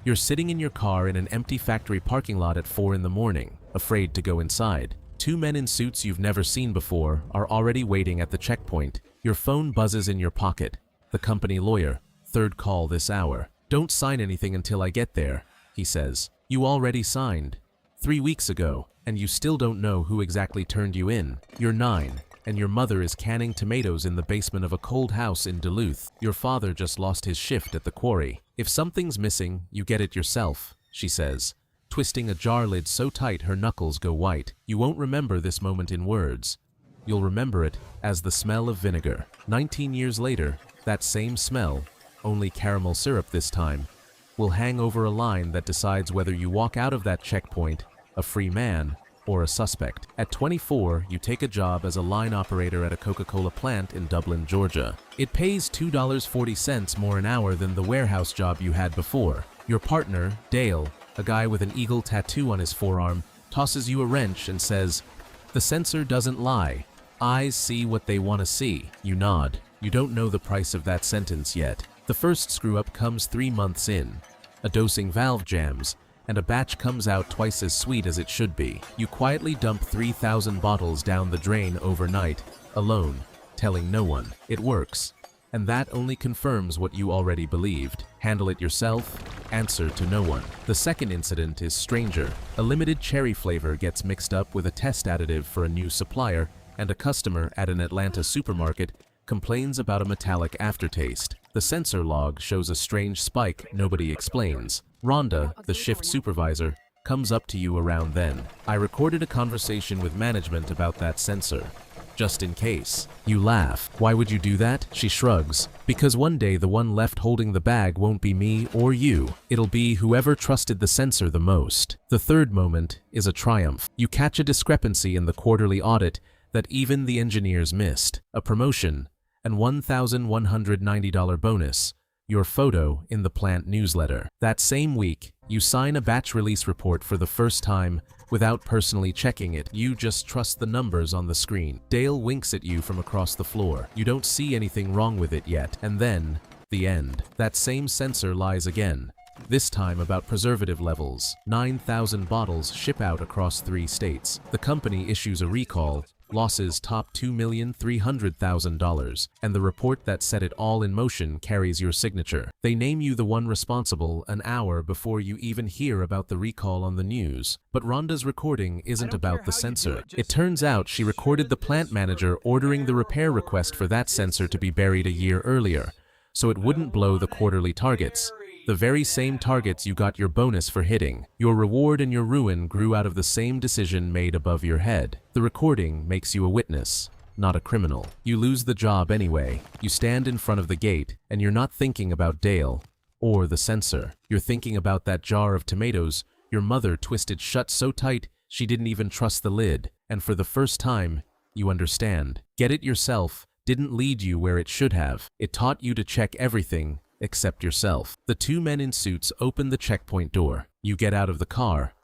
You're sitting in your car in an empty factory parking lot at 4 in the morning, afraid to go inside. Two men in suits you've never seen before are already waiting at the checkpoint. Your phone buzzes in your pocket. The company lawyer. Third call this hour. Don't sign anything until I get there, he says. You already signed 3 weeks ago, and you still don't know who exactly turned you in. You're 9, and your mother is canning tomatoes in the basement of a cold house in Duluth. Your father just lost his shift at the quarry. If something's missing, you get it yourself, she says, twisting a jar lid so tight her knuckles go white. You won't remember this moment in words. You'll remember it as the smell of vinegar. 19 years later, that same smell, only caramel syrup this time, will hang over a line that decides whether you walk out of that checkpoint a free man or a suspect. At 24, you take a job as a line operator at a Coca-Cola plant in Dublin, Georgia. It pays $2.40 more an hour than the warehouse job you had before. Your partner, Dale, a guy with an eagle tattoo on his forearm, tosses you a wrench and says, "The sensor doesn't lie. Eyes see what they want to see." You nod. You don't know the price of that sentence yet. The first screw-up comes 3 months in. A dosing valve jams, and a batch comes out twice as sweet as it should be. You quietly dump 3,000 bottles down the drain overnight, alone, telling no one. It works, and that only confirms what you already believed. Handle it yourself, answer to no one. The second incident is stranger. A limited cherry flavor gets mixed up with a test additive for a new supplier, and a customer at an Atlanta supermarket complains about a metallic aftertaste. The sensor log shows a strange spike nobody explains. Rhonda, the shift supervisor, comes up to you around then. I recorded a conversation with management about that sensor. Just in case. You laugh. Why would you do that? She shrugs. Because one day the one left holding the bag won't be me or you. It'll be whoever trusted the sensor the most. The third moment is a triumph. You catch a discrepancy in the quarterly audit that even the engineers missed. A promotion and $1,190 bonus. Your photo in the plant newsletter. That same week, you sign a batch release report for the first time without personally checking it. You just trust the numbers on the screen. Dale winks at you from across the floor. You don't see anything wrong with it yet. And then, the end. That same sensor lies again. This time about preservative levels. 9,000 bottles ship out across 3 states. The company issues a recall. Losses top $2,300,000, and the report that set it all in motion carries your signature. They name you the one responsible an hour before you even hear about the recall on the news. But Rhonda's recording isn't about the sensor. It turns out she recorded the plant manager ordering the repair request for that sensor to be buried a year earlier, so it wouldn't blow the quarterly targets. The very same targets you got your bonus for hitting. Your reward and your ruin grew out of the same decision made above your head. The recording makes you a witness, not a criminal. You lose the job anyway. You stand in front of the gate, and you're not thinking about Dale or the sensor. You're thinking about that jar of tomatoes your mother twisted shut so tight she didn't even trust the lid. And for the first time, you understand. Get it yourself didn't lead you where it should have. It taught you to check everything except yourself. The two men in suits open the checkpoint door. You get out of the car,